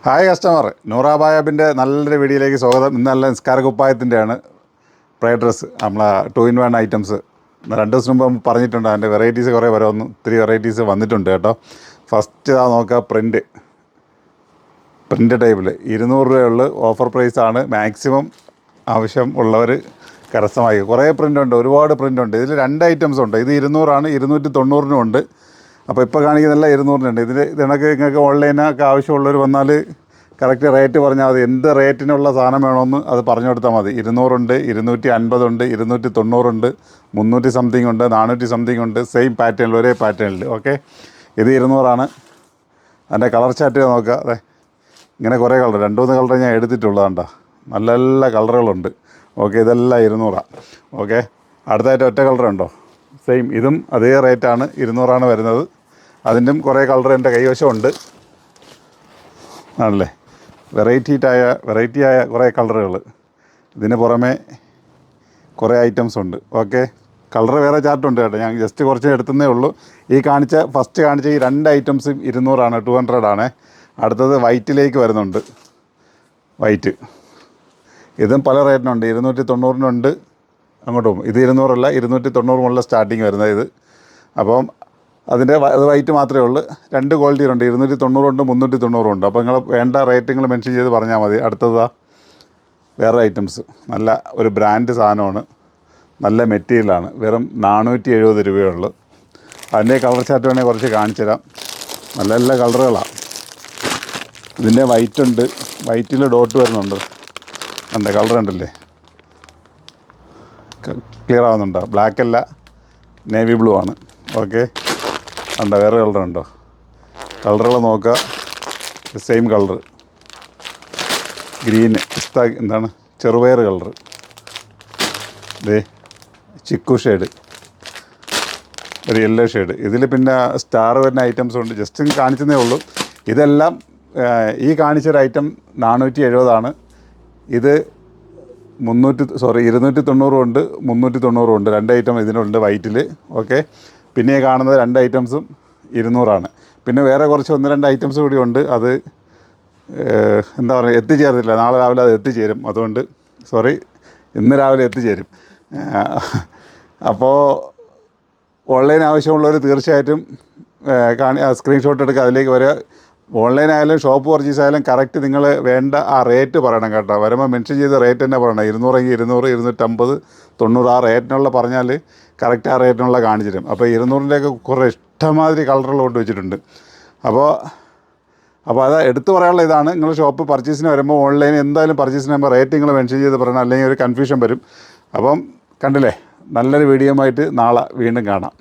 Hi customer, നൂറാബായബിൻ്റെ നല്ലൊരു വീഡിയോയിലേക്ക് സ്വാഗതം. ഇന്ന് നല്ല നിസ്കാര കുപ്പായത്തിൻ്റെയാണ് പ്രേ ഡ്രസ്സ്, നമ്മളെ 2-in-1 ഐറ്റംസ്. 2 ദിവസം മുമ്പ് പറഞ്ഞിട്ടുണ്ട്, അതിൻ്റെ വെറൈറ്റീസ് കുറേ വരും, ഒത്തിരി വെറൈറ്റീസ് വന്നിട്ടുണ്ട് കേട്ടോ. ഫസ്റ്റ് നോക്കുക, പ്രിൻ്റ് ടൈപ്പിൽ 200 രൂപയുള്ള ഓഫർ പ്രൈസാണ്. മാക്സിമം ആവശ്യം ഉള്ളവർ കരസ്ഥമായി. കുറേ പ്രിൻ്റുണ്ട്, ഒരുപാട് പ്രിൻ്റുണ്ട്. ഇതിൽ 2 ഐറ്റംസ് ഉണ്ട്. ഇത് 200 290 ഉണ്ട്. അപ്പോൾ ഇപ്പോൾ കാണിക്കുന്നതല്ല 200 ഇതിനൊക്കെ നിങ്ങൾക്ക് ഓൺലൈനൊക്കെ ആവശ്യമുള്ളവർ വന്നാൽ കറക്റ്റ് റേറ്റ് പറഞ്ഞാൽ മതി. എന്ത് റേറ്റിനുള്ള സാധനം വേണമെന്ന് അത് പറഞ്ഞു കൊടുത്താൽ മതി. 200 ഉണ്ട്, 250 ഉണ്ട്, 290 ഉണ്ട്, 300 സംതിങ് ഉണ്ട്, 400 സംതിങ് ഉണ്ട്. സെയിം പാറ്റേണിൽ, ഒരേ പാറ്റേണിൽ. ഓക്കെ, ഇത് 200. അതിൻ്റെ കളർ ചാർട്ട് നോക്കുക. അതെ, ഇങ്ങനെ കുറേ കളർ, 2-3 കളർ ഞാൻ എടുത്തിട്ടുള്ളതാണ്ട. നല്ല നല്ല കളറുകളുണ്ട്. ഓക്കെ, ഇതെല്ലാം 200. ഓക്കെ, അടുത്തായിട്ട് ഒറ്റ കളറുണ്ടോ? സെയിം, ഇതും അതേ റേറ്റാണ്, 200 വരുന്നത്. അതിൻ്റെയും കുറേ കളർ എൻ്റെ കൈവശമുണ്ട് ആണല്ലേ. വെറൈറ്റിയായ കുറേ കളറുകൾ. ഇതിന് പുറമെ കുറേ ഐറ്റംസ് ഉണ്ട്. ഓക്കെ, കളർ വേറെ ചാർട്ടുണ്ട് കേട്ടോ. ഞാൻ ജസ്റ്റ് കുറച്ച് എടുത്തതേ ഉള്ളൂ. ഫസ്റ്റ് കാണിച്ച ഈ 2 ഐറ്റംസും 200, 200. അടുത്തത് വൈറ്റിലേക്ക് വരുന്നുണ്ട്. വൈറ്റ്, ഇതും പല റേറ്റിനുണ്ട്. 290 അങ്ങോട്ട് പോകും. ഇത് 200 അല്ല, 290 മുതലുള്ള സ്റ്റാർട്ടിങ് വരുന്നത് ഇത്. അപ്പം അത് വൈറ്റ് മാത്രമേ ഉള്ളൂ. 2 ക്വാളിറ്റി ഉണ്ട്, 290 ഉണ്ട്, 390 ഉണ്ട്. അപ്പോൾ നിങ്ങൾ വേണ്ട റേറ്റുകൾ മെൻഷൻ ചെയ്ത് പറഞ്ഞാൽ മതി. അടുത്തതാ വേറെ ഐറ്റംസ്. നല്ല ഒരു ബ്രാൻഡ് സാധനമാണ്, നല്ല മെറ്റീരിയലാണ്. വെറും 470 രൂപയുള്ളൂ. അതിൻ്റെ കളർ ചാർട്ട് വേണമെങ്കിൽ കുറച്ച് കാണിച്ചു തരാം. നല്ല നല്ല കളറുകളാണ്. ഇതിൻ്റെ വൈറ്റ് ഉണ്ട്, വൈറ്റിൽ ഡോട്ട് വരുന്നുണ്ട്. എൻ്റെ കളർ ഉണ്ടല്ലേ, ക്ലിയർ ആവുന്നുണ്ടോ? ബ്ലാക്ക് അല്ല, നേവി ബ്ലൂ ആണ്. ഓക്കെ, ഉണ്ടോ? വേറെ കളറുണ്ടോ? കളറുകൾ നോക്കുക. സെയിം കളർ, ഗ്രീന്, എന്താണ്, ചെറുപയർ കളർ. ദേ ചിക്കു ഷെയ്ഡ്, ഒരു യെല്ലോ ഷെയ്ഡ്. ഇതിൽ പിന്നെ സ്റ്റാർ വരുന്ന ഐറ്റംസ് ഉണ്ട്. ജസ്റ്റ് കാണിച്ചതേ ഉള്ളൂ. ഇതെല്ലാം ഈ കാണിച്ചൊരു ഐറ്റം 470. ഇത് 290 ഉണ്ട്, 390 ഉണ്ട്. 2 ഐറ്റം ഇതിനുണ്ട് വൈറ്റിൽ. ഓക്കെ, പിന്നെ കാണുന്നത് 2 ഐറ്റംസും 200. പിന്നെ വേറെ കുറച്ച് 1-2 ഐറ്റംസ് കൂടി ഉണ്ട്. അത് എന്താ പറയുക, എത്തിച്ചേർന്നില്ല. നാളെ രാവിലെ അത് എത്തിച്ചേരും. അതുകൊണ്ട് ഇന്ന് രാവിലെ എത്തിച്ചേരും. അപ്പോൾ ഓൺലൈൻ ആവശ്യമുള്ളവർ തീർച്ചയായിട്ടും സ്ക്രീൻഷോട്ട് എടുക്കുക, അതിലേക്ക് വരിക. ഓൺലൈൻ ആയാലും ഷോപ്പ് പർച്ചേസ് ആയാലും കറക്റ്റ് നിങ്ങൾ വേണ്ട ആ റേറ്റ് പറയണം കേട്ടോ. വരുമ്പോൾ മെൻഷൻ ചെയ്ത റേറ്റ് തന്നെ പറയണം. 200 എങ്കിൽ 200, 250, 90 ആ റേറ്റിനുള്ള പറഞ്ഞാൽ കറക്റ്റ് ആ റേറ്റിനുള്ള കാണിച്ചു തരും. അപ്പോൾ 200-ൻ്റെയൊക്കെ കുറേ ഇഷ്ടമാതിരി കളറുകൾ കൊണ്ട് വെച്ചിട്ടുണ്ട്. അപ്പോൾ അത് എടുത്തു പറയാനുള്ള ഇതാണ്. നിങ്ങൾ ഷോപ്പ് പർച്ചേസിന് വരുമ്പോൾ ഓൺലൈൻ എന്തായാലും പർച്ചേസിന് വരുമ്പോൾ റേറ്റ് നിങ്ങൾ മെൻഷൻ ചെയ്ത് പറയണം, അല്ലെങ്കിൽ ഒരു കൺഫ്യൂഷൻ വരും. അപ്പം കണ്ടില്ലേ, നല്ലൊരു വീഡിയോ ആയിട്ട് നാളെ വീണ്ടും കാണാം.